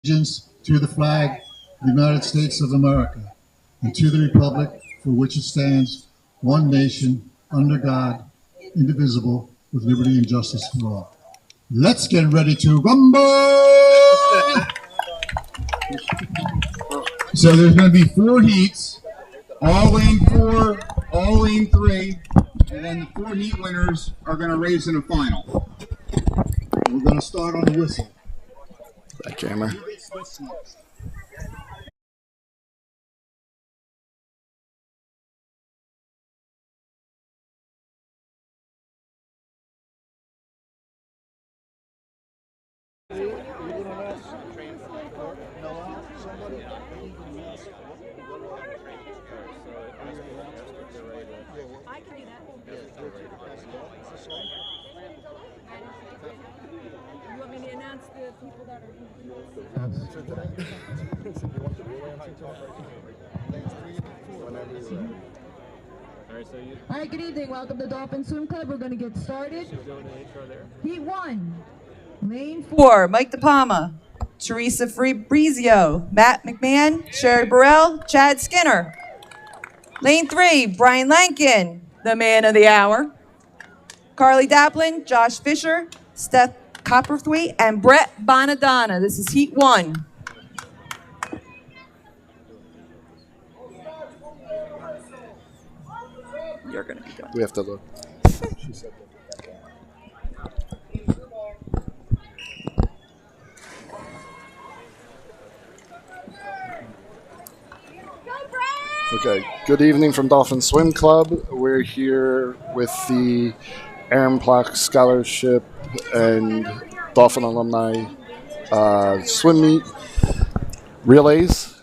allegiance to the flag of the United States of America and to the republic for which it stands, one nation, under God, indivisible, with liberty and justice for all. Let's get ready to rumble! So there's going to be 4 heats, all lane 4, all lane 3, and then the 4 heat winners are going to race in a final. We're going to start on the whistle. That camera. You want me to announce the people that are All right, good evening. Welcome to Dolphin Swim Club. We're going to get started. Heat 1. Lane 4, Mike DePalma, Teresa Fabrizio, Matt McMahon, Sherry Burrell, Chad Skinner. Lane 3, Brian Lankin, the man of the hour. Carly Daplin, Josh Fisher, Steph Copperthwaite, and Brett Bonadonna. This is Heat 1. You're going to be done. We have to look. Okay, good evening from Dolphin Swim Club. We're here with the Aaron Plock Scholarship and Dolphin Alumni swim meet relays.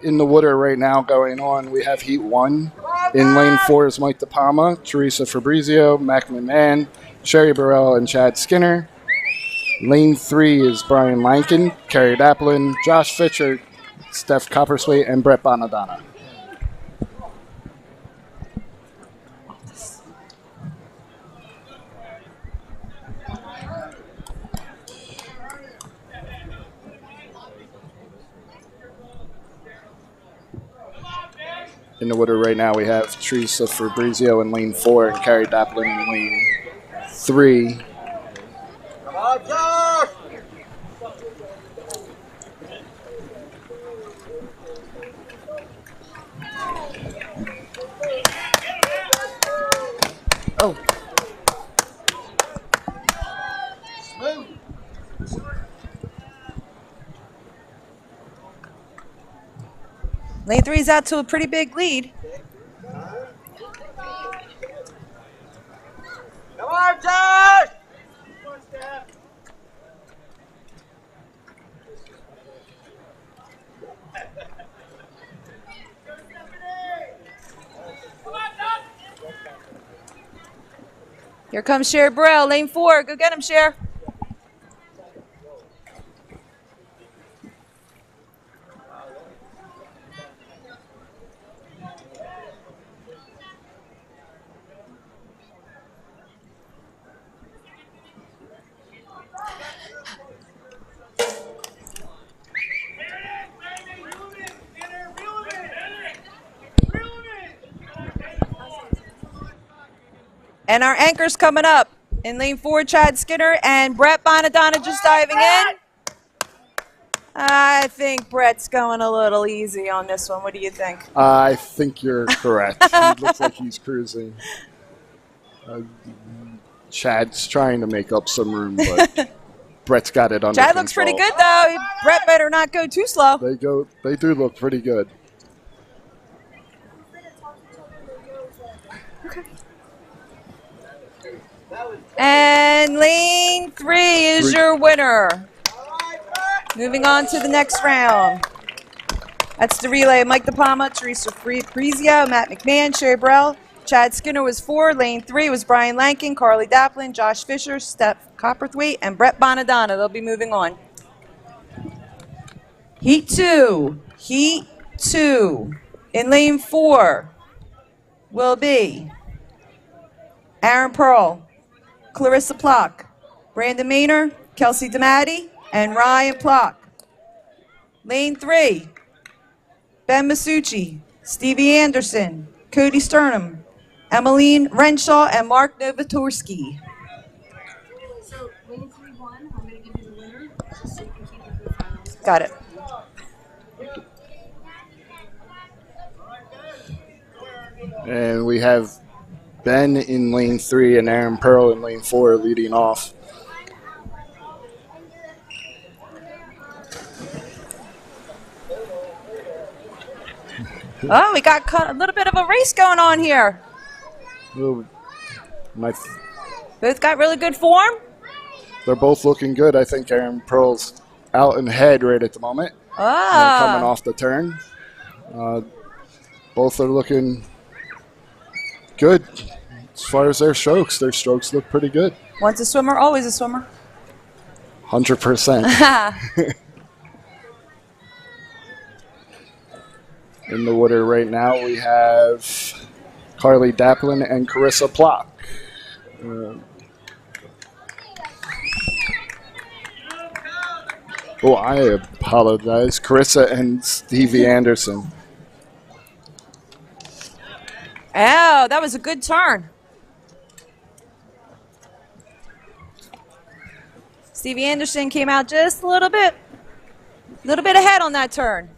In the water right now going on, we have Heat 1. In lane 4 is Mike DePalma, Teresa Fabrizio, Mac McMahon, Sherry Burrell, and Chad Skinner. Lane 3 is Brian Lankin, Carrie Daplin, Josh Fisher, Steph Copperswaite, and Brett Bonadonna. In the water right now, we have Teresa Fabrizio in lane 4 and Carrie Daplin in lane 3. Come on, Josh! Oh. Lane 3 is out to a pretty big lead. Come on, Josh! Here comes Cher Burrell, lane 4. Go get him, Cher. And our anchor's coming up. In lane 4, Chad Skinner and Brett Bonadonna just diving in. I think Brett's going a little easy on this one. What do you think? I think you're correct. He looks like he's cruising. Chad's trying to make up some room, but Brett's got it under Chad control. looks pretty good, though. Brett better not go too slow. They do look pretty good. And lane 3 is your winner. Moving on to the next round. That's the relay. Mike DePalma, Teresa Fabrizio, Matt McMahon, Sherry Burrell. Chad Skinner was 4. Lane 3 was Brian Lankin, Carly Daplin, Josh Fisher, Steph Copperthwaite, and Brett Bonadonna. They'll be moving on. Heat 2. Heat 2. In lane 4 will be Aaron Pearl, Clarissa Plock, Brandon Maynor, Kelsey DeMatti, and Ryan Plock. Lane 3, Ben Masucci, Stevie Anderson, Cody Sternum, Emmeline Renshaw, and Mark Novatorski. So, lane 3 won. I'm going to give you the winner just so you can keep it for the finals. Got it. And we have Ben in lane 3 and Aaron Pearl in lane 4 leading off. Oh, we got a little bit of a race going on here. Both got really good form. They're both looking good. I think Aaron Pearl's out in head right at the moment. Coming off the turn. Both are looking good as far as their strokes. Their strokes look pretty good. Once a swimmer, always a swimmer. 100%. In the water right now, we have Carly Daplin and Carissa Plock. I apologize. Carissa and Stevie Anderson. Oh, that was a good turn. Stevie Anderson came out just a little bit ahead on that turn.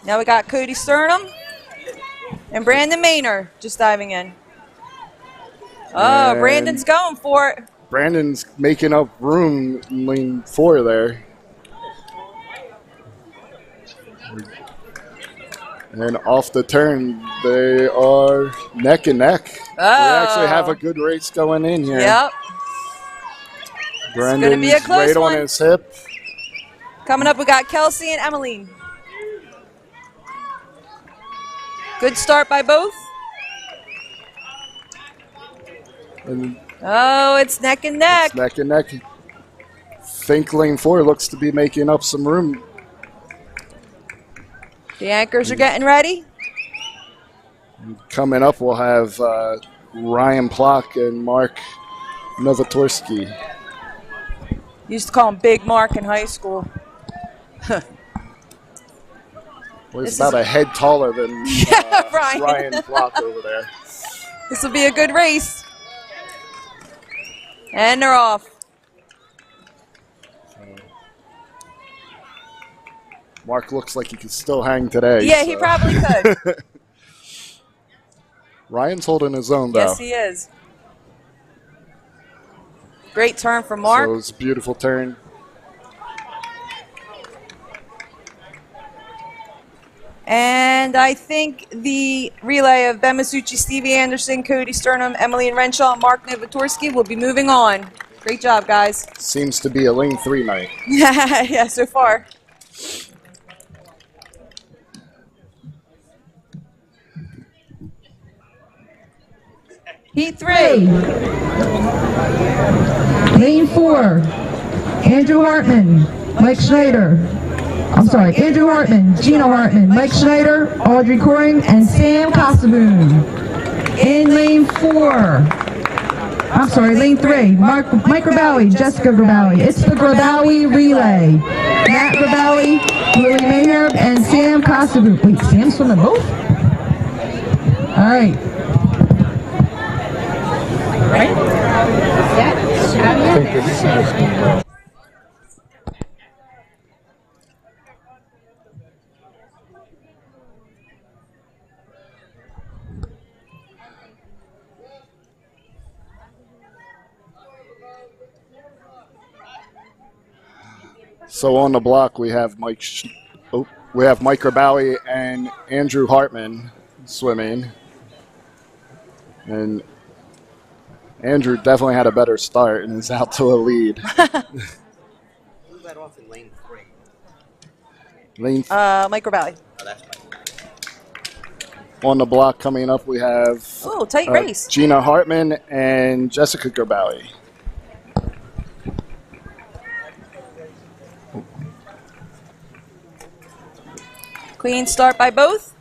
Now we got Cody Sternum and Brandon Maynard just diving in. Oh, And Brandon's going for it. Brandon's making up room in lane 4 there. And off the turn, they are neck and neck. Oh. We actually have a good race going in here. Yep. Brandon's gonna be a close right one. on his hip. Coming up, we got Kelsey and Emmeline. Good start by both. And Oh, it's neck and neck. it's neck and neck. Think lane 4 looks to be making up some room. The anchors are getting ready. Coming up, we'll have Ryan Plock and Mark Novatorski. Used to call him Big Mark in high school. Well, This he's is- about a head taller than Ryan. Ryan Plock over there. This will be a good race. And they're off. Mark looks like he could still hang today. Yeah, he so. probably could. Ryan's holding his own, though. Yes, he is. Great turn for Mark. So it's a beautiful turn. And I think the relay of Ben Masucci, Stevie Anderson, Cody Sternum, Emmeline Renshaw, and Mark Novatorski will be moving on. Great job, guys. Seems to be a lane 3 night. Yeah, so far. Heat 3. Lane 4, Andrew Hartman, Mike Schneider. I'm sorry, Andrew Hartman, Gina Hartman, Mike Schneider, Audrey Coring, and Sam Costaboon. In lane 4, I'm sorry, lane 3, Mike Grabowie, Jessica Grabowie. It's the Grabowie relay. Matt Grabowie, Lily Mayherb, and Sam Costaboon. Wait, Sam's from the both? All right. So on the block, we have Mike Grabowie and Andrew Hartman swimming. And Andrew definitely had a better start and is out to a lead. Who led off in lane 3? Mike Grabowie. Oh, that's Mike. On the block coming up, we have Oh, tight race. Gina Hartman and Jessica Grabowie. Clean start by both.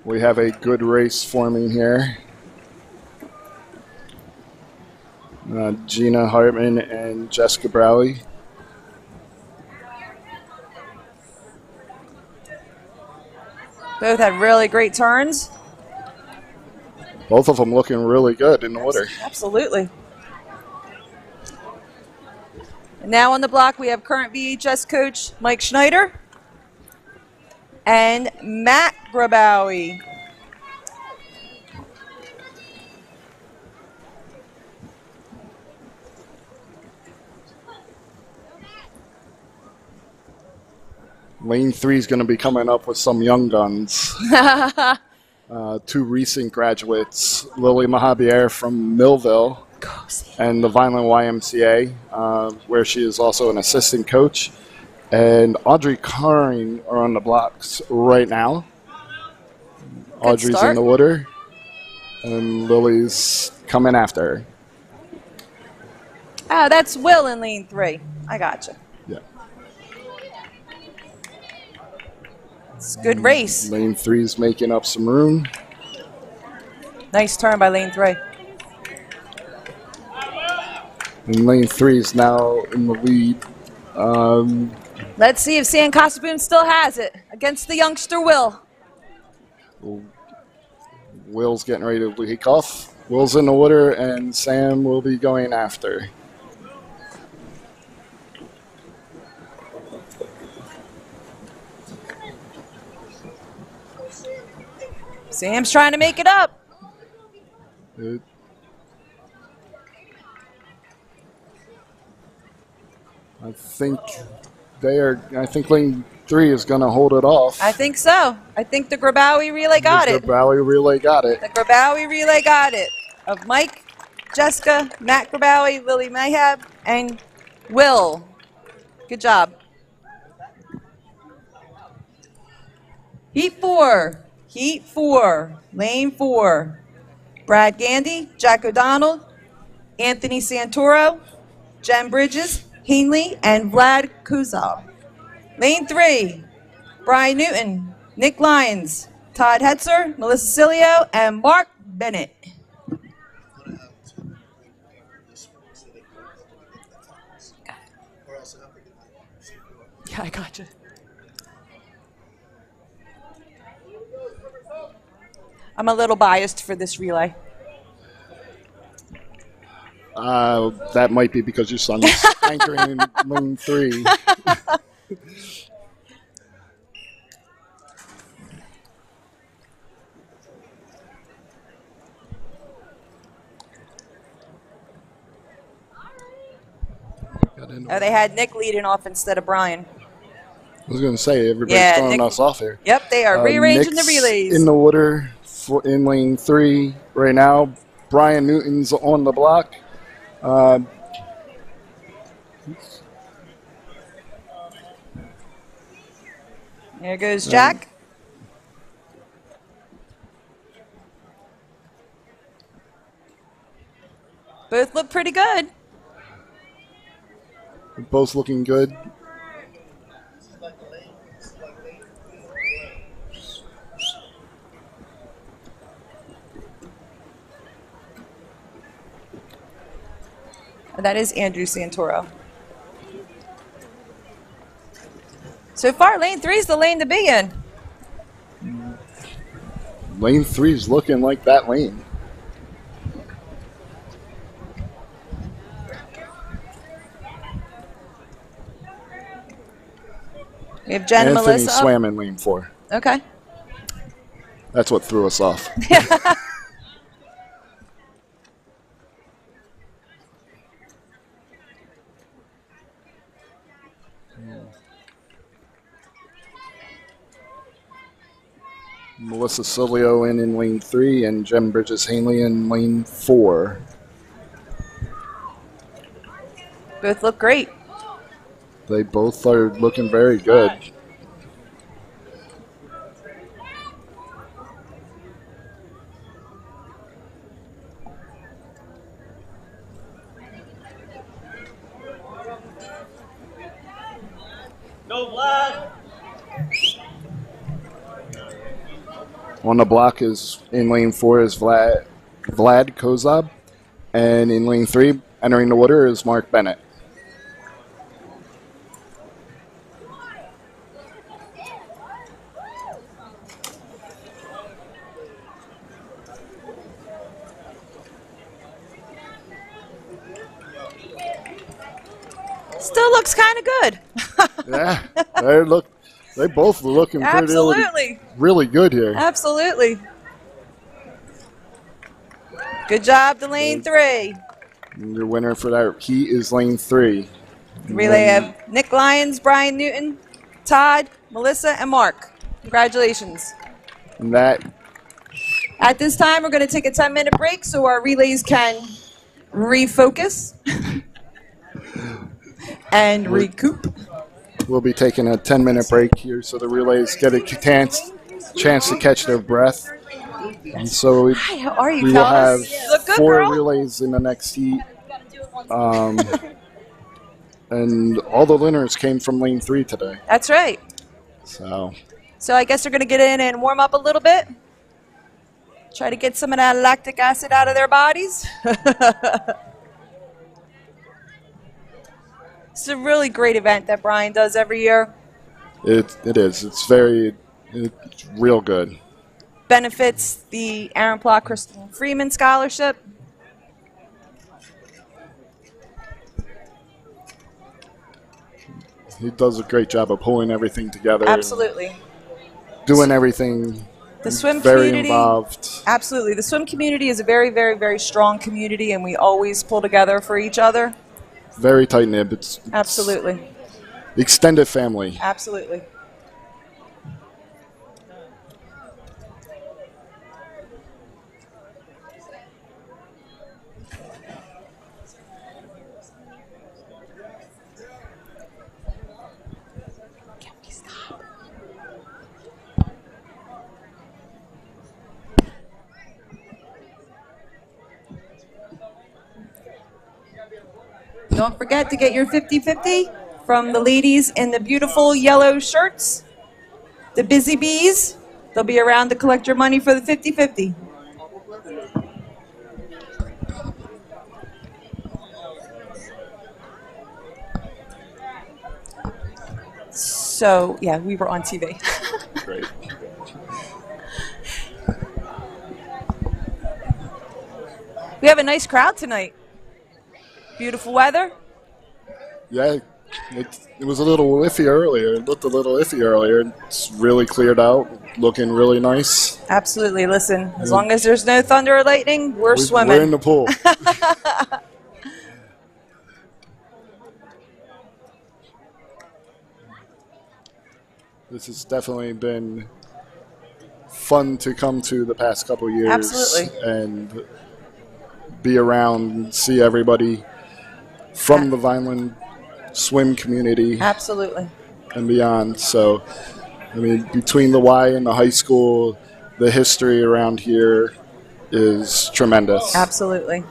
We have a good race forming here. Gina Hartman and Jessica Grabowie. Both had really great turns. Both of them looking really good in the water. Absolutely. And now on the block, we have current VHS coach Mike Schneider and Matt Grabowie. Lane 3 is going to be coming up with some young guns. Two recent graduates, Lily Mahabier from Millville and the Vineland YMCA, where she is also an assistant coach, and Audrey Carring are on the blocks right now. Good Audrey's start. in the water, and Lily's coming after her. Oh, that's Will in lane 3. I gotcha. Yeah. It's a good race. Lane 3 is making up some room. Nice turn by lane 3. And lane 3 is now in the lead. Let's see if Sam Cossaboom still has it against the youngster Will. Will's getting ready to leak off. Will's in the water, and Sam will be going after. Sam's trying to make it up. I think lane 3 is going to hold it off. I think so. I think the Grabowie relay got it. The Grabowie relay got it. The Grabowie relay got it. Of Mike, Jessica, Matt Grabowie, Lily Mayhab, and Will. Good job. Heat 4. Heat 4. Lane 4. Brad Gandy, Jack O'Donnell, Anthony Santoro, Jen Bridges, Heenley, and Vlad Kuzov. Lane 3. Brian Newton, Nick Lyons, Todd Hetzer, Melissa Cilio, and Mark Bennett. Yeah, I gotcha. I'm a little biased for this relay. That might be because your son's anchoring in lane 3. Oh, they had Nick leading off instead of Brian. I was going to say, everybody's throwing Nick, us off here. Yep, they are rearranging Nick's the relays. in the water in lane 3 right now. Brian Newton's on the block. There goes Jack. Both look pretty good. Both looking good. That is Andrew Santoro. So far, lane 3 is the lane to be in. Lane 3 is looking like that lane. We have Jen and Anthony Melissa. swam in lane 4. Okay. That's what threw us off. Melissa Cilio in lane 3 and Jem Bridges Hanley in lane 4. Both look great. They both are looking very good. Go, Vlad! On the block is in lane 4 is Vlad Kozab, and in lane 3, entering the water, is Mark Bennett. Still looks kind of good. Yeah, they both looking Absolutely. really good here. Absolutely. Good job to lane 3. And your winner for that heat is lane 3. Relay of Nick Lyons, Brian Newton, Todd, Melissa, and Mark. Congratulations. And that At this time, we're going to take a 10-minute break so our relays can refocus and recoup. we'll be taking a 10-minute break here so the relays get a chance to catch their breath. And so Hi, how are you, we will have fellas? Look good, 4 girl. relays in the next heat. And all the winners came from lane 3 today. That's right. So I guess they're going to get in and warm up a little bit. Try to get some of that lactic acid out of their bodies. It's a really great event that Brian does every year. it is. It's real good. Benefits the Aaron Plock Christine Freeman Scholarship. He does a great job of pulling everything together. Absolutely. Doing everything. The swim very community. Involved. Absolutely. The swim community is a very, very, very strong community, and we always pull together for each other. Very tight-knit. It's Absolutely. extended family. Absolutely. Don't forget to get your 50-50 from the ladies in the beautiful yellow shirts, the Busy Bees. They'll be around to collect your money for the 50-50. So, yeah, we were on TV. Great. We have a nice crowd tonight. Beautiful weather. Yeah, it was a little iffy earlier. It looked a little iffy earlier. It's really cleared out, looking really nice. Absolutely. Listen, as long as there's no thunder or lightning, we're swimming. We're in the pool. This has definitely been fun to come to the past couple years. Absolutely. And be around and see everybody from the Vineland swim community. Absolutely. And beyond. So, I mean, between the Y and the high school, the history around here is tremendous. Absolutely.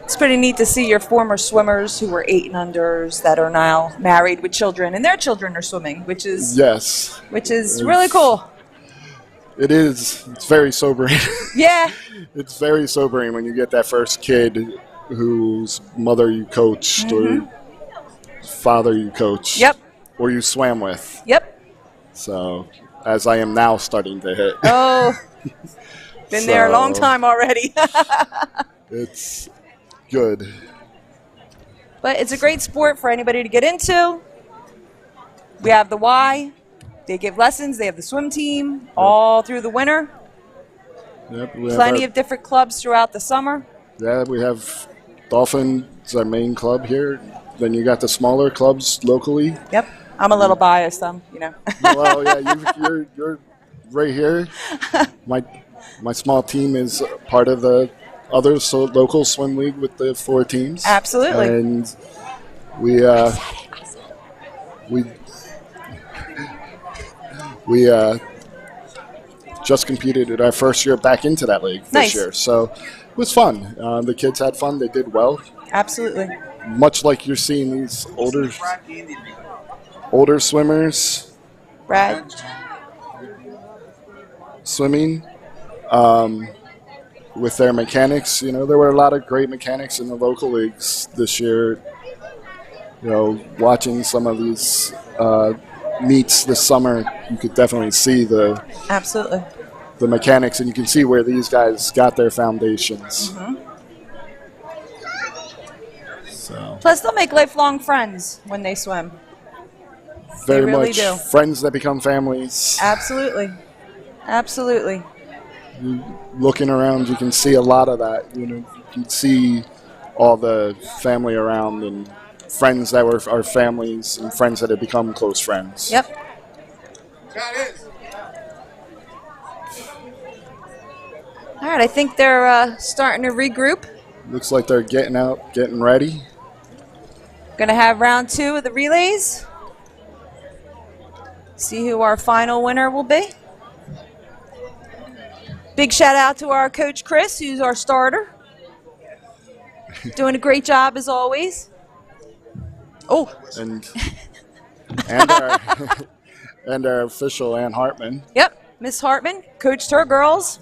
It's pretty neat to see your former swimmers who were 8 and unders that are now married with children, and their children are swimming, which is really cool. It is. It's very sobering. Yeah. It's very sobering when you get that first kid whose mother you coached or father you coached. Yep. Or you swam with. Yep. So, as I am now starting to hit. Oh, been there a long time already. It's good. But it's a great sport for anybody to get into. We have the Y. They give lessons. They have the swim team all through the winter. Yep, Plenty of different clubs throughout the summer. Yeah, we have Dolphin is our main club here. Then you got the smaller clubs locally. Yep. I'm a little biased, Well, yeah, you're right here. My small team is part of the other local swim league with the 4 teams. Absolutely. And we just competed in our first year back into that league this year. So it was fun. The kids had fun. They did well. Absolutely. Much like you're seeing these older swimmers Brad? swimming with their mechanics. You know, there were a lot of great mechanics in the local leagues this year. You know, watching some of these meets this summer, you could definitely see Absolutely. the mechanics, and you can see where these guys got their foundations. So Plus, they'll make lifelong friends when they swim. very really much do. friends that become families. Absolutely. Absolutely. Looking around, you can see a lot of that. You can see all the family around and friends that were our families and friends that have become close friends. Yep. All right, I think they're starting to regroup. Looks like they're getting out, getting ready. Going to have round 2 of the relays. See who our final winner will be. Big shout out to our coach Chris, who's our starter. Doing a great job as always. Oh. And our, and our official, Ann Hartman. Yep, Miss Hartman coached her girls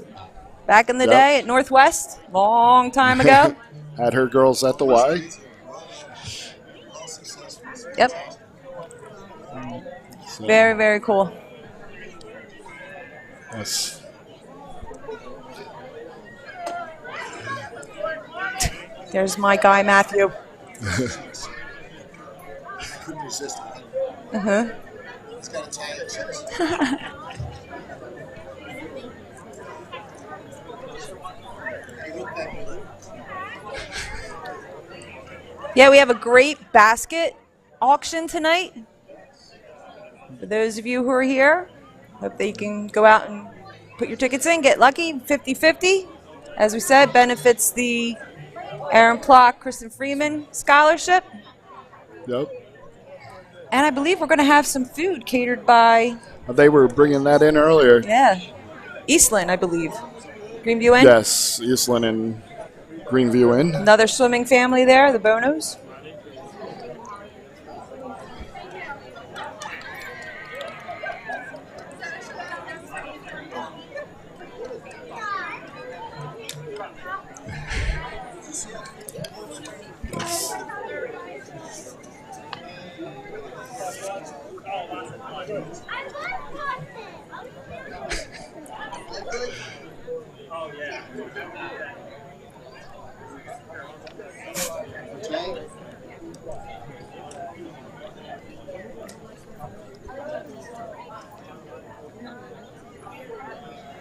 back in the day at Northwest, long time ago. Had her girls at the Y. Yep. So, Very, very cool. yes. There's my guy, Matthew. Uh-huh. Yeah, we have a great basket auction tonight. For those of you who are here, hope that you can go out and put your tickets in, get lucky, 50-50. As we said, benefits the Aaron Plock, Kristen Freeman Scholarship. Yep. And I believe we're going to have some food catered by, They were bringing that in earlier. yeah, Eastland, I believe. Greenview Inn. Yes, Eastland and Greenview Inn. Another swimming family there, the Bonos.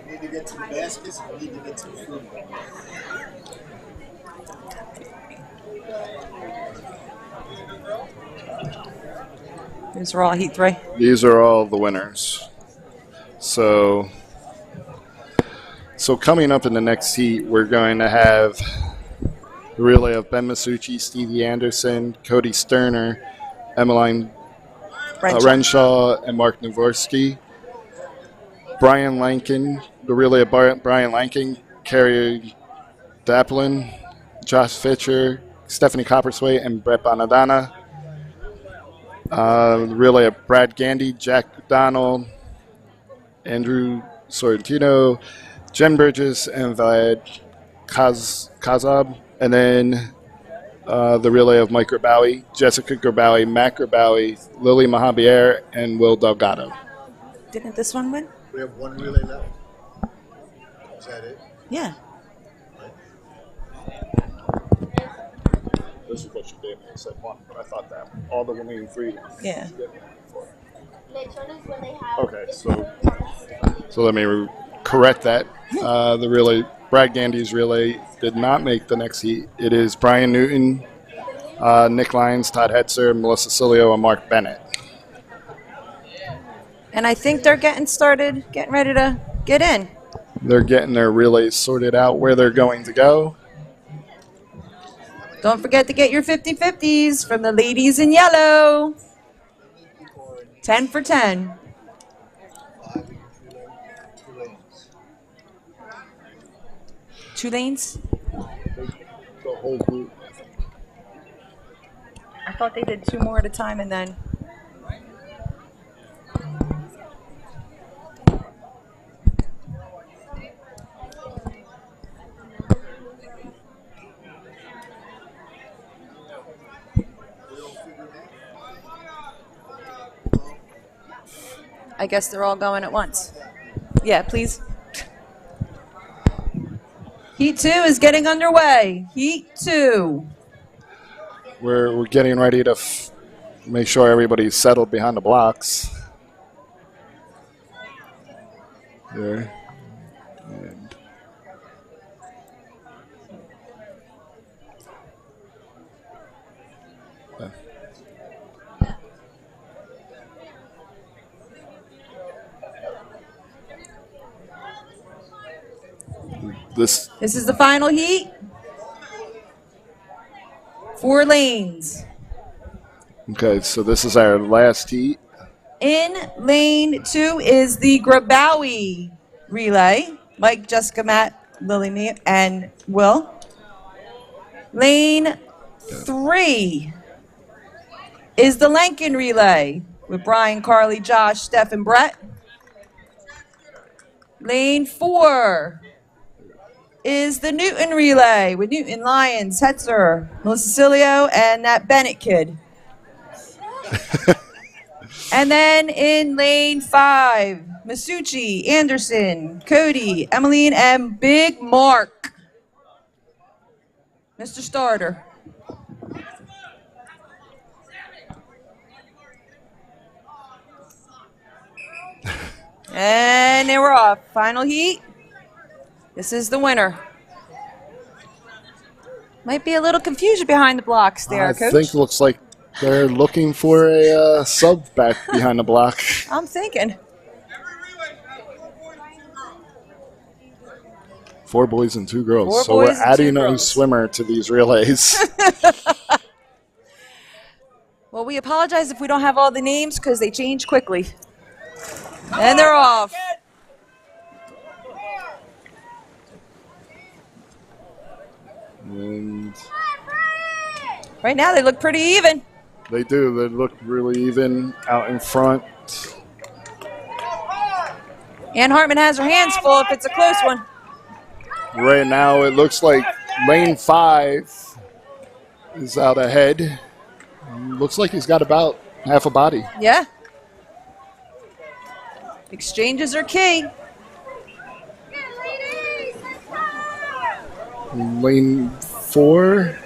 Need to get to the baskets, we need to get to the food. These are all Heat 3. These are all the winners. So coming up in the next heat, we're going to have the relay of Ben Masucci, Stevie Anderson, Cody Sterner, Emmeline Renshaw, and Mark Navorsky. Brian Lankin, the relay of Brian Lankin, Carrie Daplin, Josh Fitcher, Stephanie Copperswaite, and Brett Bonadonna. The relay of Brad Gandy, Jack Donald, Andrew Sorrentino, Jen Bridges, and Vlad Kazab. And then the relay of Mike Grabowie, Jessica Grabowie, Matt Grabowie, Lily Mahabier, and Will Delgado. Didn't this one win? We have one relay left. Is that it? Yeah. This is what you gave me. I said one, but I thought that all the remaining three. Yeah. Okay, so let me correct that. The relay, Brad Gandy's relay, did not make the next heat. It is Brian Newton, Nick Lyons, Todd Hetzer, Melissa Cilio, and Mark Bennett. And I think they're getting started, getting ready to get in. They're getting their relays sorted out where they're going to go. Don't forget to get your 50-50s from the ladies in yellow. 10 for 10. Two lanes? The whole group. I thought they did 2 more at a time and then. I guess they're all going at once. Yeah, please. Heat 2 is getting underway. Heat 2. We're getting ready to make sure everybody's settled behind the blocks. There. And this is the final heat. 4 lanes. Okay, so this is our last heat. In lane 2 is the Grabowie relay. Mike, Jessica, Matt, Lily, and Will. Lane 3 is the Lankin relay with Brian, Carly, Josh, Steph, and Brett. Lane 4 is the Newton relay with Newton, Lyons, Hetzer, Melissa Cilio, and that Bennett kid. And then in lane 5, Masucci, Anderson, Cody, Emmeline, and Big Mark. Mr. Starter. And they were off. Final heat. This is the winner. Might be a little confusion behind the blocks there, Coach. I think looks like they're looking for a sub back behind the block. I'm thinking. 4 boys and 2 girls. 4 so we're boys and 2 adding a girls. swimmer to these relays. Well, we apologize if we don't have all the names because they change quickly. And they're off. And Right now they look pretty even. they do. They look really even out in front. Ann Hartman has her hands full if it's a close one. Right now it looks like lane 5 is out ahead. Looks like he's got about half a body. Yeah. Exchanges are key. Lane 4.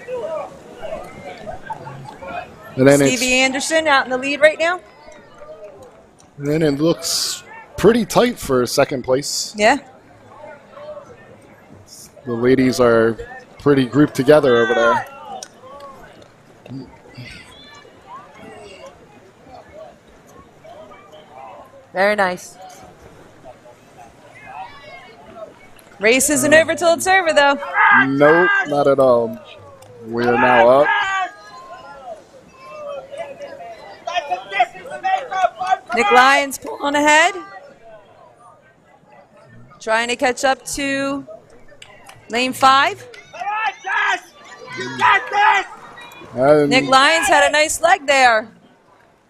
And then Stevie Anderson out in the lead right now. and then it looks pretty tight for second place. Yeah. The ladies are pretty grouped together over there. Very nice. Race isn't over till it's over, though. Nope, not at all. We are now up. Nick Lyons pulling ahead. Trying to catch up to lane 5. And Nick Lyons had a nice leg there.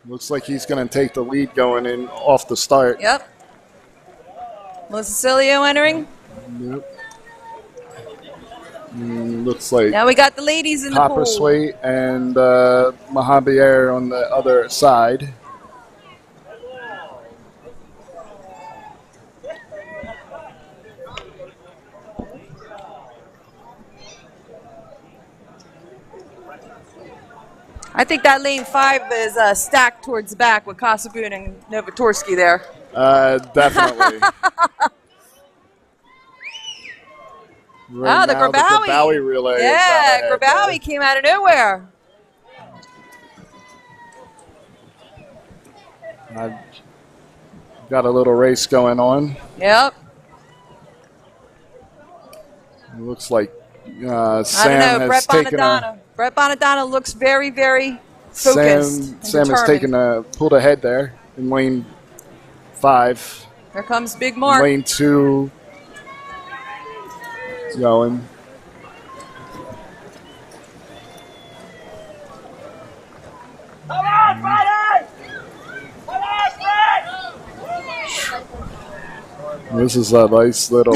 looks like he's going to take the lead going in off the start. Yep. Melissa Cilio entering. Yep. Looks like Now we got the ladies in the pool. Copperswaite and Mahabier on the other side. I think that lane 5 is stacked towards the back with Kasaboon and Novatorsky there. Definitely. Right The now, Grabowie. Grabowie relay is out Yeah, ahead, Grabowie came out of nowhere. I've got a little race going on. Yep. It looks like I don't know. Sam has Brett taken Bonadonna. Brett Bonadonna looks very, very focused. and Sam has determined. pulled ahead there in lane 5. Here comes Big Mark. Lane 2 is going. This is a nice little.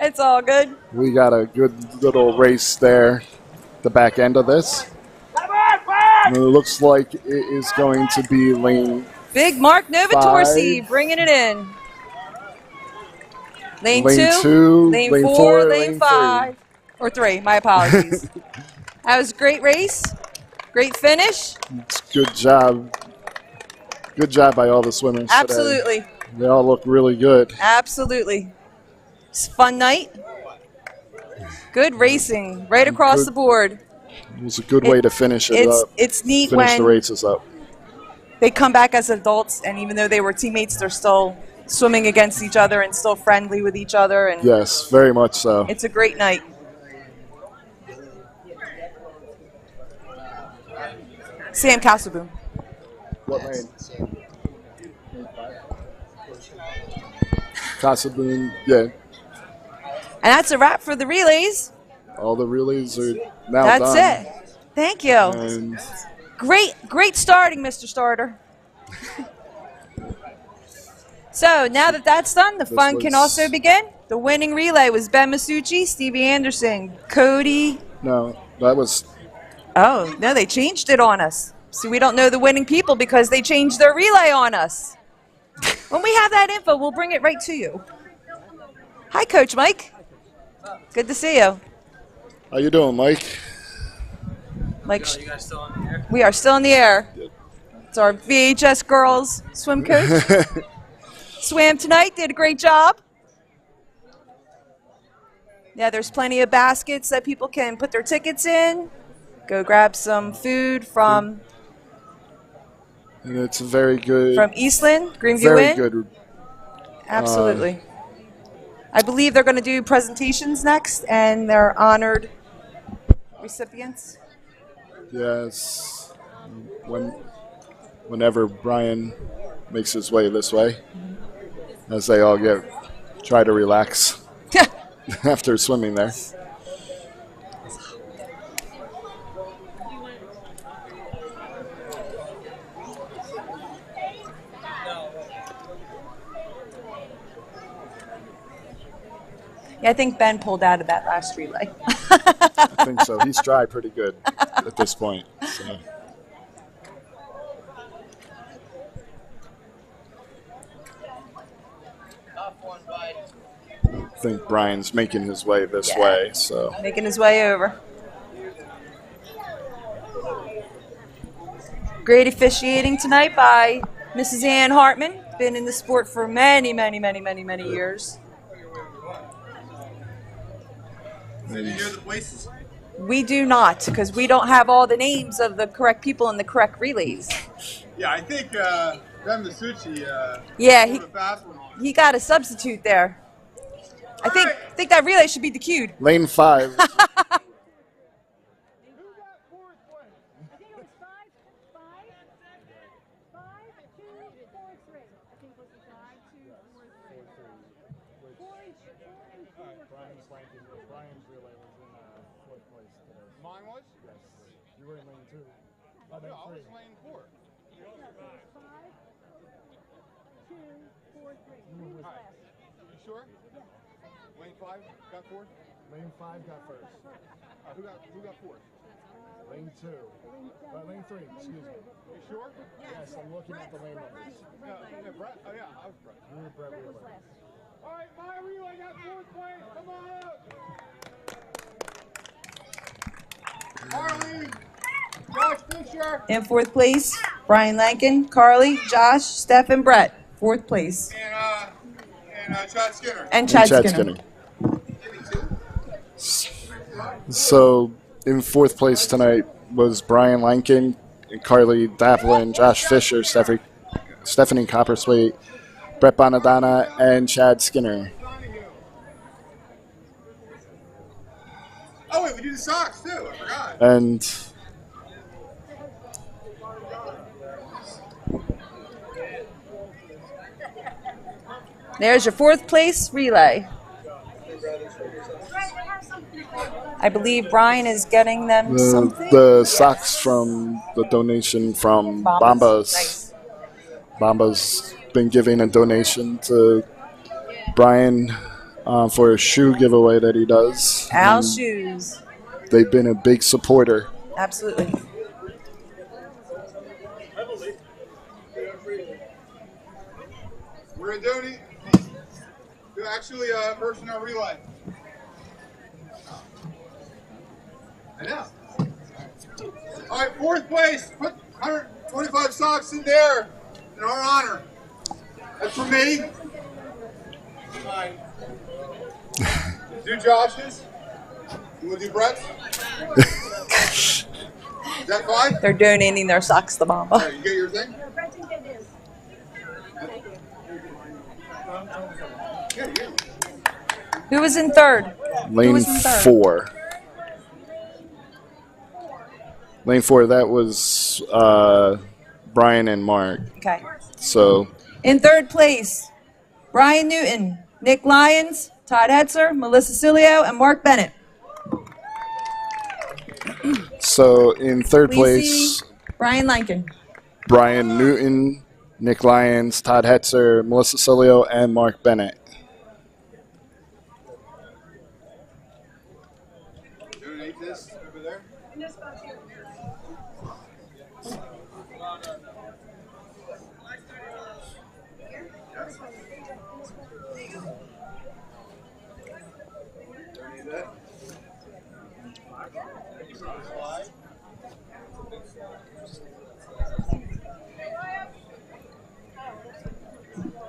It's all good. We got a good little race there, the back end of this. And it looks like it is going to be lane. Big Mark Novatorsi 5. bringing it in. Lane lane 2, two, lane lane 4, four, lane lane 5, or 3. My apologies. That was a great race. Great finish. Good job. Good job by all the swimmers today. Absolutely. They all look really good. Absolutely. It's a fun night. Good racing right across the board. It was a good way to finish it up. It's neat Finish the when races up. they come back as adults, and even though they were teammates, they're still swimming against each other and still friendly with each other. And Yes, very much so. it's a great night. Sam Castleboom. What lane? Casabun, yeah. And that's a wrap for the relays. All the relays are now That's done. it. Thank you. And Great starting, Mr. Starter. So now that that's done, the fun can also begin. The winning relay was Ben Masucci, Stevie Anderson, Cody. no, that was Oh, no, they changed it on us. See, we don't know the winning people because they changed their relay on us. When we have that info, we'll bring it right to you. Hi, Coach Mike. Good to see you. how you doing, Mike? Mike, we are still in the air. It's our VHS girls swim coach. Swam tonight, did a great job. Yeah, there's plenty of baskets that people can put their tickets in. Go grab some food from And it's a very good, Eastland, Greenview very Inn. good. Absolutely. I believe they're going to do presentations next, and they're honored recipients. Yes, whenever Brian makes his way this way, as they all try to relax after swimming there. Yeah, I think Ben pulled out of that last relay. I think so. He's dry pretty good at this point. So. I think Brian's making his way this way. So Making his way over. Great officiating tonight by Mrs. Ann Hartman. Been in the sport for many, many, many, many, many years. We do not, because we don't have all the names of the correct people in the correct relays. Yeah, I think Ben Masucci Yeah, pulled a fast one on. he got a substitute there. I think that relay should be DQ'd. lane 5. Mine was? Yes. You were in lane 2. No, I was lane 4. You sure? Lane 5 got 4? Lane 5 got first. Who got 4? Lane 2. Lane 3, excuse me. You sure? Yes, I'm looking at the lane numbers. Yeah, Brett? Oh, yeah, I was Brett. You were Brett Wheeler. All right, my relay got 4th place. Come on up. Harley, Josh Fisher, In 4th place, Brian Lankin, Carly, Josh, Steph, and Brett. 4th place. and Chad Skinner. And Chad Chad Skinner. So in 4th place tonight was Brian Lankin, Carly Davlin, Josh Fisher, Stephanie Copperswaite, Brett Bonadonna, and Chad Skinner. Oh, wait, we do the socks, too. I forgot. And There's your 4th place relay. I believe Brian is getting them something. the socks from the donation from Bombas. Nice. Bombas been giving a donation to Brian for a shoe giveaway that he does. Al And shoes. they've been a big supporter. Absolutely. We're going to donate. to actually first in our relay. I know. All right, fourth place. Put 125 socks in there in our honor. That's for me. Do Josh's. You want to do Brett's? Is that fine? They're donating their socks to Mama. All right, you get your thing? Who was in third? Who Lane was in third? 4. Lane 4, that was Brian and Mark. Okay. So In third place, Brian Newton, Nick Lyons, Todd Hetzer, Melissa Cilio, and Mark Bennett. in third Please place, see Brian Lankin. Brian Newton, Nick Lyons, Todd Hetzer, Melissa Cilio, and Mark Bennett. Donate this over there.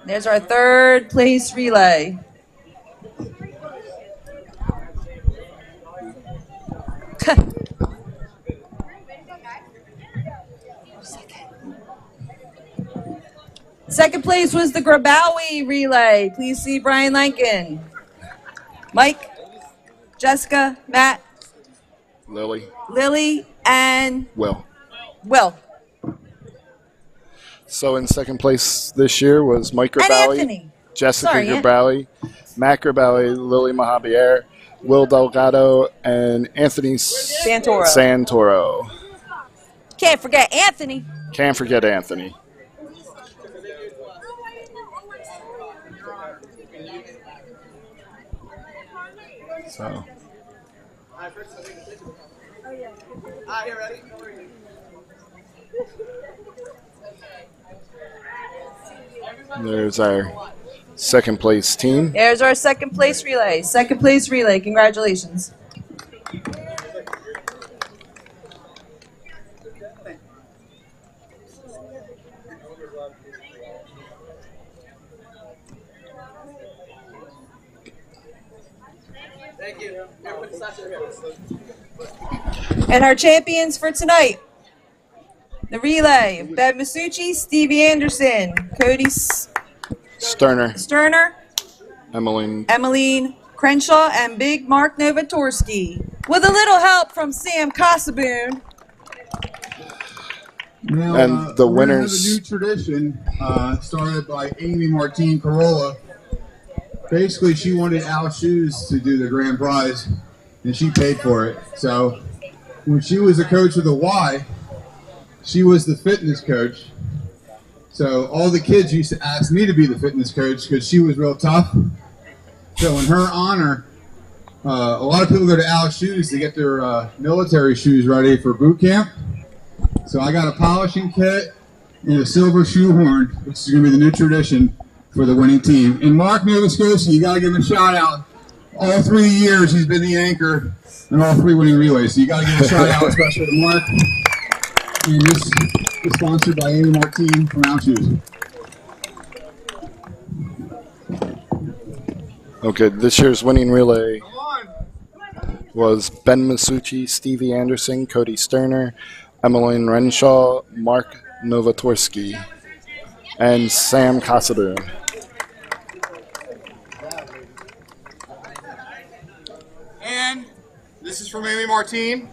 There's our third place relay. Second place was the Grabowie relay. Please see Brian Lankin. Mike, Jessica, Matt, Lily, Lily, and Will. Will. So in second place this year was Mike And Grabowie, Anthony. Jessica Sorry, Grabowie, Matt Grabowie, Lily Mahabier, Will Delgado, and Anthony Santoro. Can't forget Anthony. Can't forget Anthony. So there's our second place team. There's our second place relay. Second place relay. Congratulations. Thank you. Everybody stop your hips. And our champions for tonight. The relay, Bev Masucci, Stevie Anderson, Cody Sterner, Emmeline Crenshaw, and Big Mark Novatorsky. With a little help from Sam Casaboon. Now, And the we're gonna have winners- a new tradition started by Amy Martine Corolla. Basically, she wanted Al Shoes to do the grand prize, and she paid for it. So when she was a coach of the Y, she was the fitness coach. So all the kids used to ask me to be the fitness coach because she was real tough. So in her honor, a lot of people go to Al Shoes to get their military shoes ready for boot camp. So I got a polishing kit and a silver shoehorn, which is going to be the new tradition for the winning team. And Mark Novoscosi, you got to give him a shout out. All 3 years he's been the anchor in all 3 winning relays. So you got to give a shout out, especially to Mark. And this is sponsored by Amy Martine from Al Shoes. Okay, this year's winning relay was Ben Masucci, Stevie Anderson, Cody Sterner, Emmeline Renshaw, Mark Novatorsky, and Sam Casaboon. And this is from Amy Martine.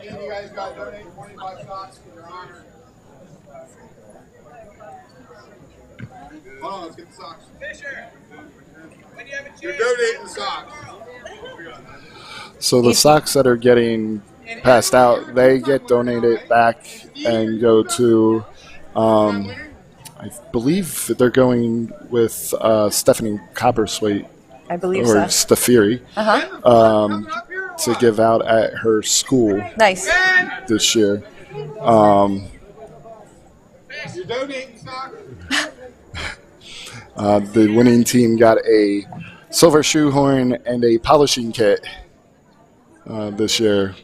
And you guys got to donate 25 shots in your honor. Hold on, let's get the socks. Fisher, when you have a chance, you're donating the socks. So the socks that are getting passed out, they get donated back and go to, I believe they're going with Stephanie Copperswaite I believe or so. Stafiri. to give out at her school Nice. this year. You're donating stock? The winning team got a silver shoehorn and a polishing kit this year.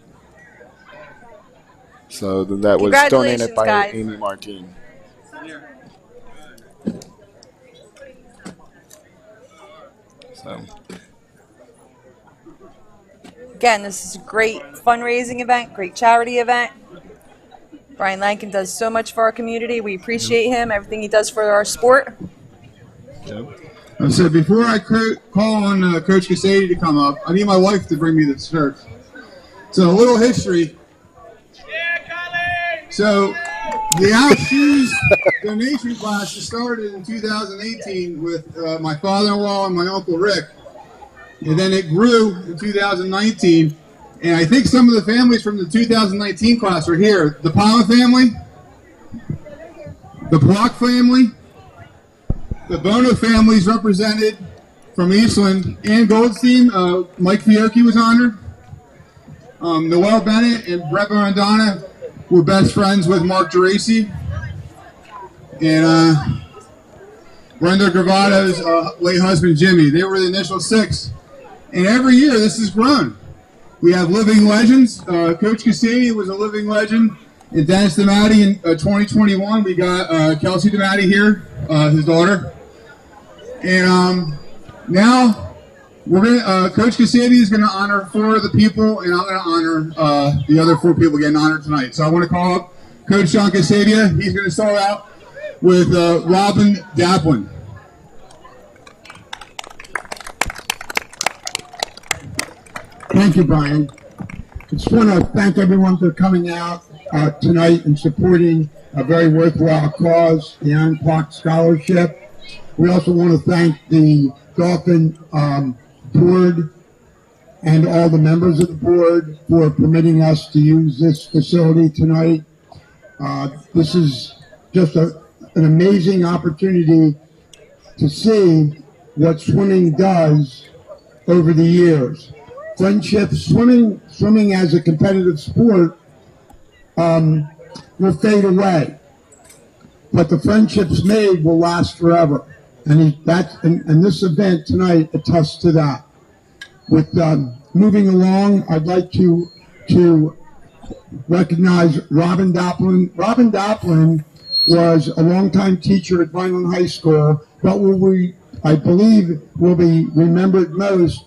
So that was donated by guys. Amy Martin. So Again, this is a great fundraising event, great charity event. Brian Lankin does so much for our community. We appreciate him, everything he does for our sport. So before I call on Coach Casady to come up, I need my wife to bring me the shirt. So a little history. So the Out Shoes donation class started in 2018 with my father-in-law and my Uncle Rick. And then it grew in 2019. And I think some of the families from the 2019 class are here. The Palma family, the Block family, the Bono family is represented from Eastland. Ann Goldstein, Mike Fiocchi was honored. Noel Bennett and Brett Barandana were best friends with Mark Geraci. And Brenda Gravato's late husband, Jimmy. They were the initial 6. And every year this has grown. We have living legends. Coach Casady was a living legend. And Dennis DeMatti in 2021, we got Kelsey DeMatti here, his daughter. And now we're gonna Coach Casady is gonna honor 4 of the people, and I'm gonna honor the other 4 people getting honored tonight. So I want to call up Coach John Casabia. He's gonna start out with Robin Daplin. Thank you, Brian. I just want to thank everyone for coming out tonight and supporting a very worthwhile cause, the Aaron Clark Scholarship. We also want to thank the Dolphin board and all the members of the board for permitting us to use this facility tonight. This is just an amazing opportunity to see what swimming does over the years. Friendship, swimming as a competitive sport will fade away, but the friendships made will last forever. And this event tonight attests to that. With moving along, I'd like to recognize Robin Daplin. Robin Daplin was a longtime teacher at Vineland High School, but I believe will be remembered most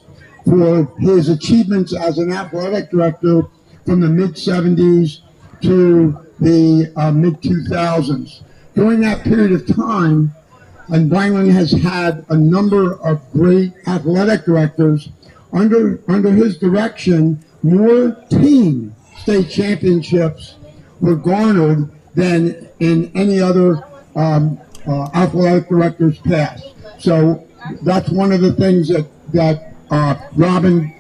for his achievements as an athletic director from the mid-'70s to the mid-2000s. During that period of time, and Vineland has had a number of great athletic directors. Under his direction, more team state championships were garnered than in any other athletic director's past. So that's one of the things that Robin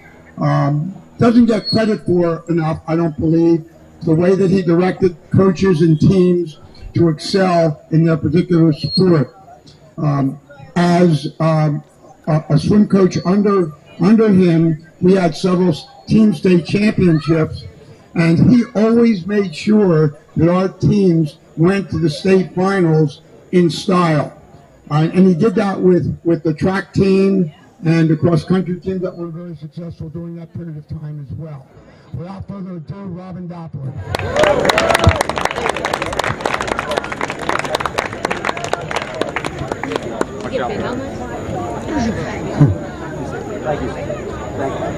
doesn't get credit for enough, I don't believe. The way that he directed coaches and teams to excel in their particular sport. As a swim coach under him, we had several team state championships, and he always made sure that our teams went to the state finals in style. And he did that with the track team and the cross-country team that were very successful during that period of time as well. Without further ado, Robin Daplin.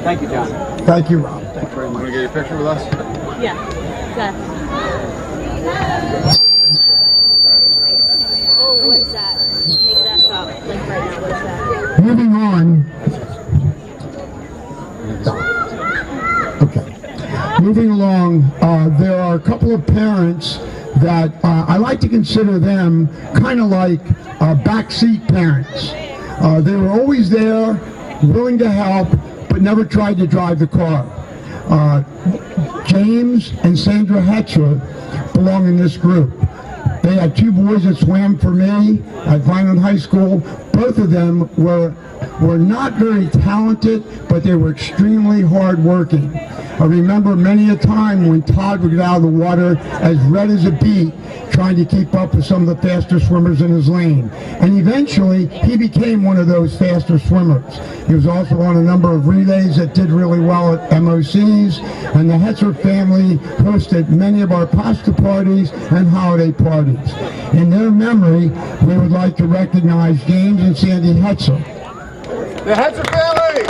Thank you, John. Thank you, Rob. Thank you very much. Want to get a picture with us? Yeah. Oh, what is that? Make that stop. Like right now, what is that? Moving on. Okay. Moving along, there are a couple of parents that I like to consider them kind of like backseat parents. They were always there, willing to help, but never tried to drive the car. James and Sandra Hetcher belong in this group. They had 2 boys that swam for me at Vineland High School. Both of them were not very talented, but they were extremely hard-working. I remember many a time when Todd would get out of the water as red as a beet, trying to keep up with some of the faster swimmers in his lane. And eventually, he became one of those faster swimmers. He was also on a number of relays that did really well at MOCs, and the Hetzer family hosted many of our pasta parties and holiday parties. In their memory, we would like to recognize James and Sandy Hetzer. The Hetzer family!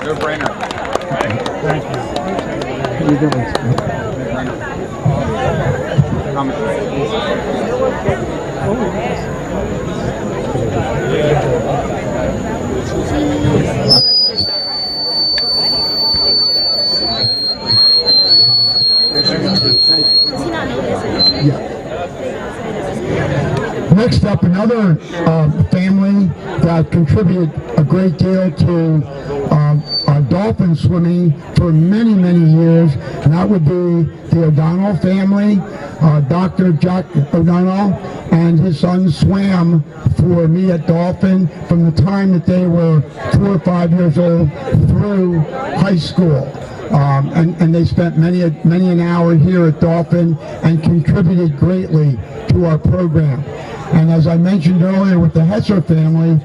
No brainer. Thank you. How you doing? Next up, another family that contributed a great deal to dolphin swimming for many, many years, and that would be the O'Donnell family. Dr. Jack O'Donnell and his son swam for me at Dolphin from the time that they were 4 or 5 years old through high school. And they spent many an hour here at Dolphin and contributed greatly to our program. And as I mentioned earlier with the Hetzer family,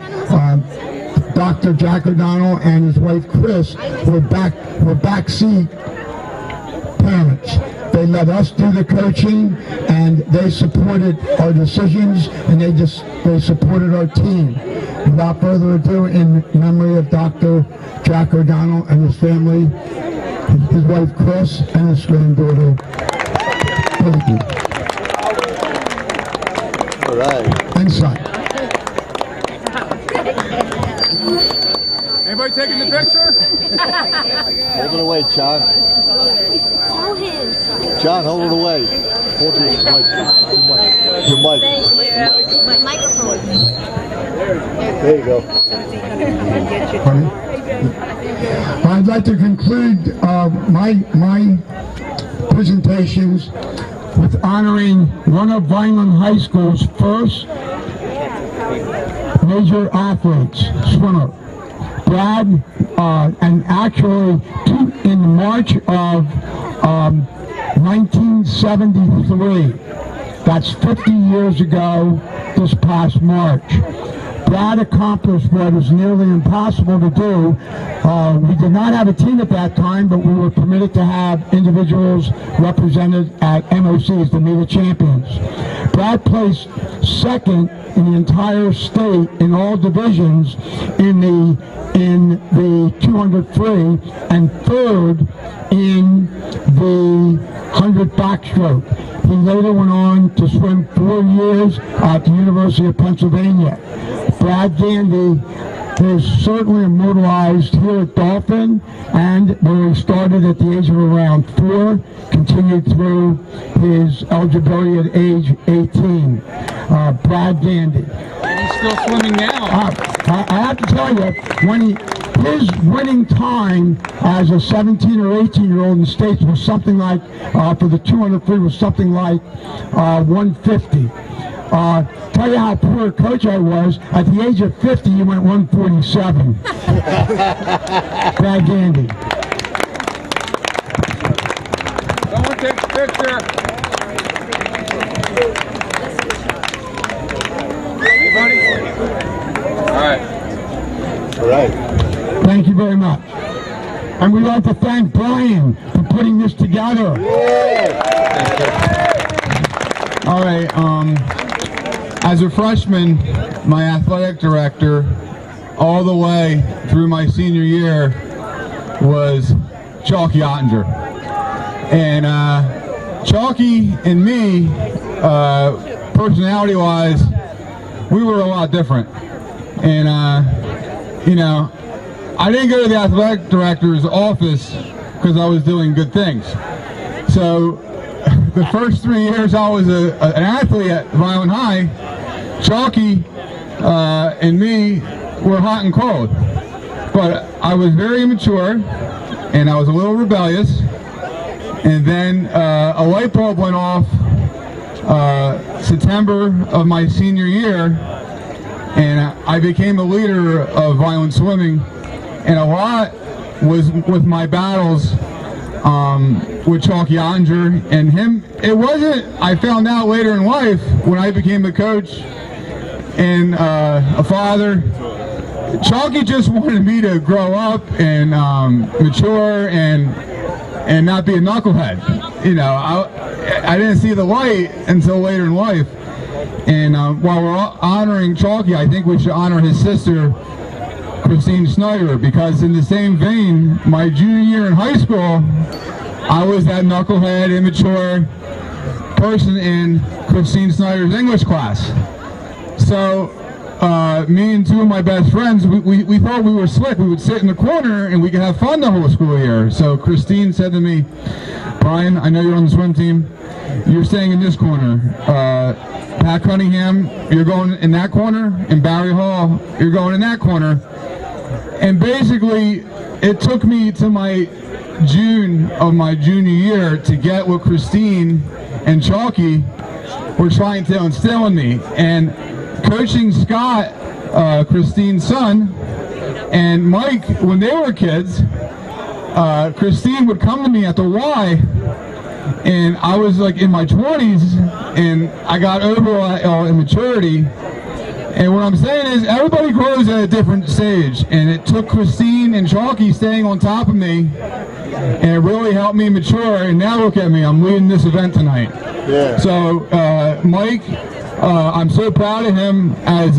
Dr. Jack O'Donnell and his wife Chris were backseat parents. They let us do the coaching, and they supported our decisions, and they supported our team. Without further ado, in memory of Dr. Jack O'Donnell and his family, his wife Chris, and his granddaughter. Thank you. All right. And son. Anybody taking the picture? Hold it away, John. John, hold it away. Hold your mic. Your mic. My microphone. There you go. I'd like to conclude my presentations with honoring one of Vineland High School's first major athletes, swimmer. Brad, and actually in March of 1973, that's 50 years ago this past March, Brad accomplished what is nearly impossible to do. We did not have a team at that time, but we were permitted to have individuals represented at MOCs, the meet of champions. Brad placed second in the entire state in all divisions in the 200 free and third in the 100 backstroke. He later went on to swim 4 years at the University of Pennsylvania. Brad Gandy is certainly immortalized here at Dolphin, and where he started at the age of around 4, continued through his eligibility at age 18. Brad Gandy. And he's still swimming now. I have to tell you, his winning time as a 17 or 18-year-old in the States was something like, for the 200 free, was something like 150. Tell you how poor a coach I was. At the age of 50, he went 147. Brad Gandy. Someone take a picture. Anybody? All right. All right. Thank you very much. And we'd like to thank Brian for putting this together. All right, as a freshman, my athletic director, all the way through my senior year, was Chalky Ottinger. And Chalky and me, personality-wise, we were a lot different. And, you know, I didn't go to the athletic director's office because I was doing good things. So the first 3 years I was an athlete at Vineland High, Chalky and me were hot and cold. But I was very immature, and I was a little rebellious. And then a light bulb went off September of my senior year, and I became a leader of Vineland swimming, and a lot was with my battles with Chalky Ottinger and him. It wasn't, I found out later in life when I became a coach and a father, Chalky just wanted me to grow up and mature and not be a knucklehead. You know, I didn't see the light until later in life. And while we're honoring Chalky, I think we should honor his sister, Christine Snyder, because in the same vein, my junior year in high school, I was that knucklehead, immature person in Christine Snyder's English class. So me and two of my best friends, we thought we were slick. We would sit in the corner and we could have fun the whole school year. So Christine said to me, Brian, I know you're on the swim team. You're staying in this corner. Pat Cunningham, you're going in that corner. And Barry Hall, you're going in that corner. And basically, it took me to my June of my junior year to get what Christine and Chalky were trying to instill in me. And coaching Scott, Christine's son, and Mike, when they were kids, Christine would come to me at the Y, and I was like in my 20s, and I got over immaturity. And what I'm saying is, everybody grows at a different stage, and it took Christine and Chalky staying on top of me, and it really helped me mature. And now look at me, I'm leading this event tonight. Yeah. So Mike, I'm so proud of him, as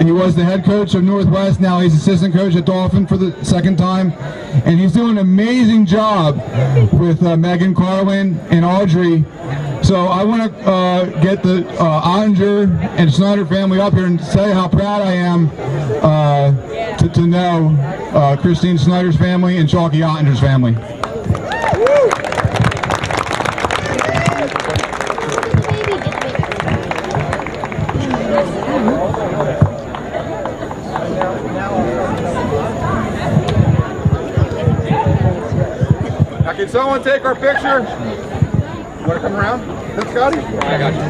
he was the head coach of Northwest. Now he's assistant coach at Dolphin for the second time, and he's doing an amazing job with Megan, Carlin, and Audrey. So I want to get the Ottinger and Snyder family up here and say how proud I am to know Christine Snyder's family and Chalky Ottinger's family. Now, can someone take our picture? Want to come around? That's Scotty? I got you.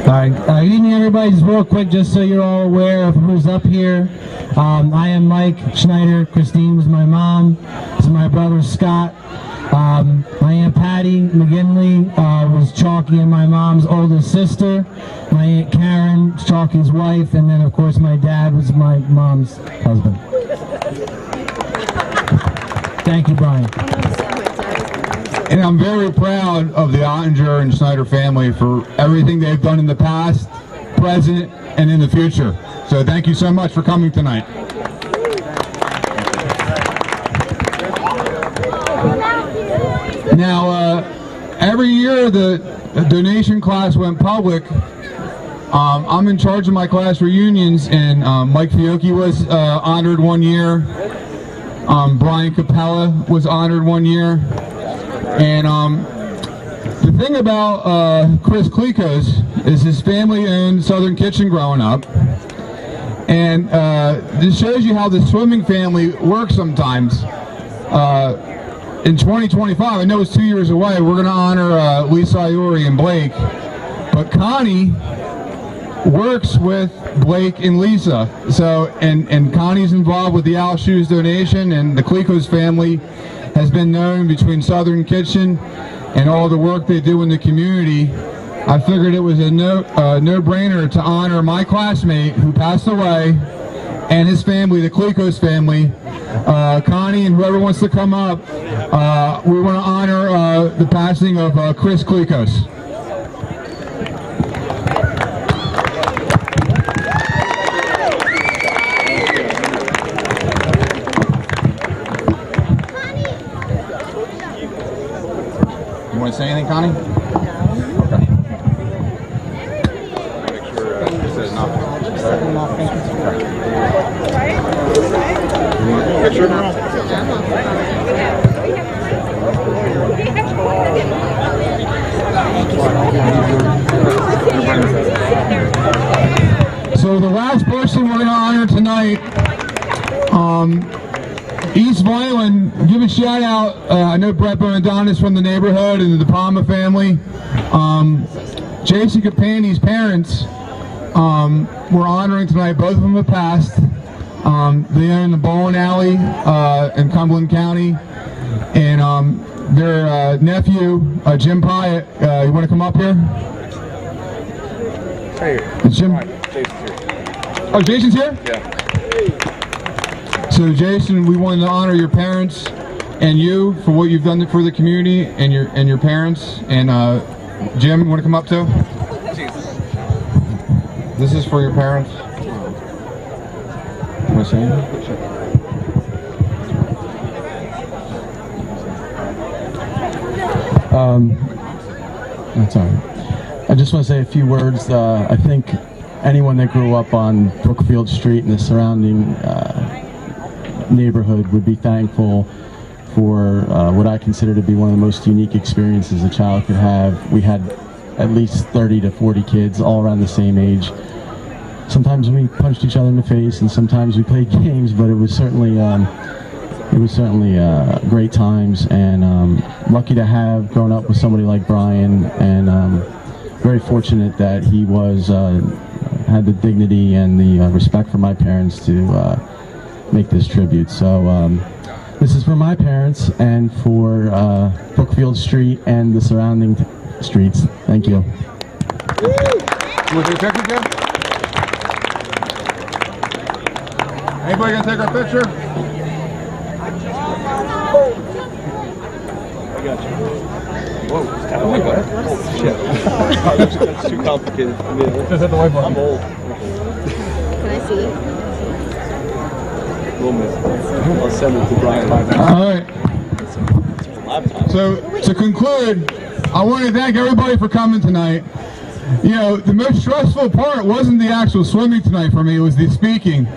All right. Good evening, everybody. Just real quick, just so you're all aware of who's up here. I am Mike Schneider. Christine was my mom. This is my brother Scott. My Aunt Patty McGinley was Chalky and my mom's oldest sister. My Aunt Karen, Chalky's wife, and then of course my dad was my mom's husband. Thank you, Brian. And I'm very proud of the Ottinger and Snyder family for everything they've done in the past, present, and in the future. So thank you so much for coming tonight. Now, every year the donation class went public. I'm in charge of my class reunions, and Mike Fiocchi was honored one year. Brian Capella was honored one year. And the thing about Chris Klikos is his family owned Southern Kitchen growing up. And this shows you how the swimming family works sometimes. In 2025, I know it's 2 years away, we're going to honor Lisa Iori and Blake. But Connie works with Blake and Lisa. So, and Connie's involved with the Al Shoes donation, and the Klikos family has been known between Southern Kitchen and all the work they do in the community. I figured it was a no-brainer to honor my classmate who passed away and his family, the Klikos family. Connie and whoever wants to come up, we want to honor the passing of Chris Klikos. You want to say anything, Connie? Okay. Make sure it says nothing. Picture? So the last person we're going to honor tonight, East Vineland, give a shout out. I know Brett Bonadonis from the neighborhood and the Palma family. Jason Capandi's parents we're honoring tonight. Both of them have passed. They own the bowling alley in Cumberland County. And their nephew, Jim Pyatt, you want to come up here? Hey, Jim? Jason's here. Oh, Jason's here? Yeah. So Jason, we wanted to honor your parents and you for what you've done for the community and your parents. And Jim, you want to come up too? This is for your parents. Am I saying? That's all right. I just want to say a few words. I think anyone that grew up on Brookfield Street and the surrounding neighborhood would be thankful for what I consider to be one of the most unique experiences a child could have. We had at least 30 to 40 kids all around the same age. Sometimes we punched each other in the face and sometimes we played games, but it was certainly great times, and lucky to have grown up with somebody like Brian, and very fortunate that he had the dignity and the respect for my parents to make this tribute. So this is for my parents and for Brookfield Street and the surrounding streets. Thank you. Anybody gonna take our picture? I got you. Whoa, oh my God. Oh, shit. That's too complicated for me. Just hit the white button. I'm old. Can I see? We'll miss it. I'll send it to Brian. All right. So to conclude, I want to thank everybody for coming tonight. You know, the most stressful part wasn't the actual swimming tonight for me, it was the speaking.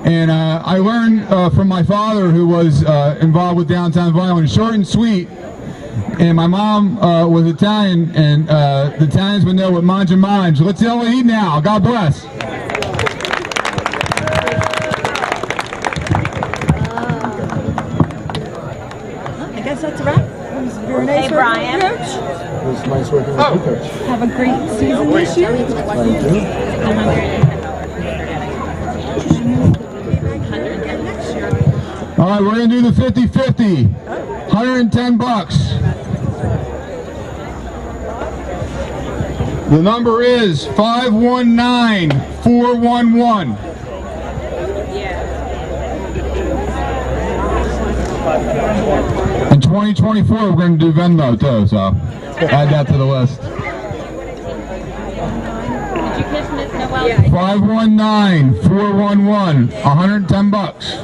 And I learned from my father, who was involved with Downtown Vineland, short and sweet. And my mom was Italian, and the Italians would know what mange and mange. Let's all eat now. God bless. I guess that's a wrap. Very nice. Hey, Brian. It was nice working with you, Coach. Have a great season this year. Thank you. All right, we're going to do the 50-50. 110 bucks. The number is 519411. In 2024, we're going to do Venmo too, so add that to the list. 519411. 110 bucks.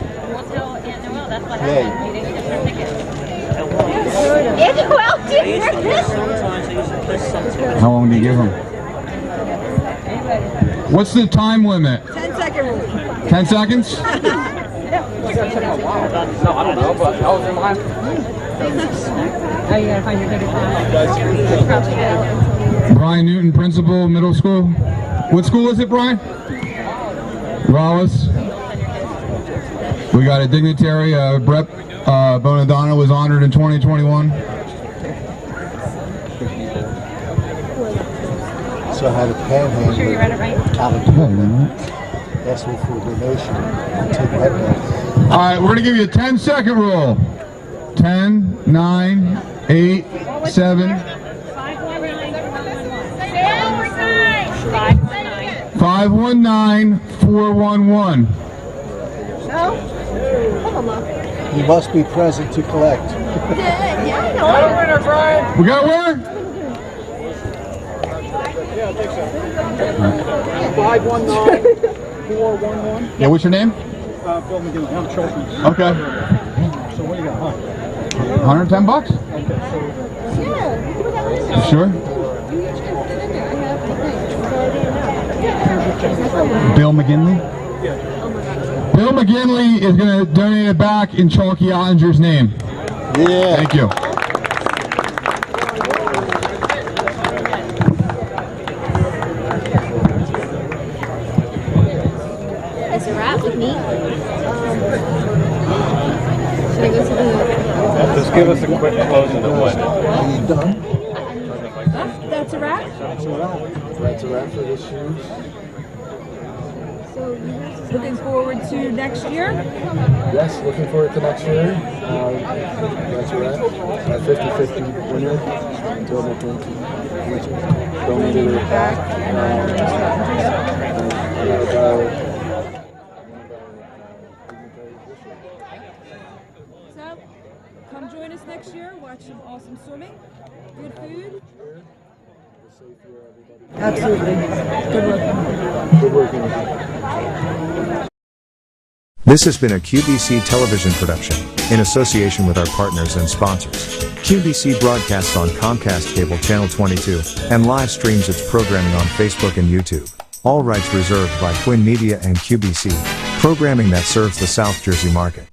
How long do you give them? What's the time limit? 10-second rule. 10 seconds? No, I don't know, but I was in line. Oh, you gotta find your ticket. Brian Newton, principal, middle school. What school is it, Brian? Wallace. We got a dignitary, Brett Bonadonna was honored in 2021. So I had a panhandler Sure you read it right? out of tournament. Asked me for a donation. I'll take that back. All right, we're going to give you a 10-second rule. 10, 9, 8, 7, 519411. You must be present to collect. Got a winner, Brian. We got a winner? Yeah, I think so. 519411. Yeah, what's your name? Bill McGinley. I'm Chelsea. Okay. So what do you got? 110 bucks? Sure. Bill McGinley? Bill McGinley is going to donate it back in Chalky Ottinger's name. Yeah. Thank you. That's a wrap with me. Just give us a quick close of the what. Are you done? That's a wrap? That's a wrap. That's a wrap for this shoes. Looking forward to next year? Yes, looking forward to next year. That's a wrap. 50-50 winner. Total 20. Donated it back. So, come join us next year. Watch some awesome swimming. Good food. Absolutely. Good work. Good work. This has been a QBC television production, in association with our partners and sponsors. QBC broadcasts on Comcast Cable Channel 22, and live streams its programming on Facebook and YouTube. All rights reserved by Twin Media and QBC, programming that serves the South Jersey market.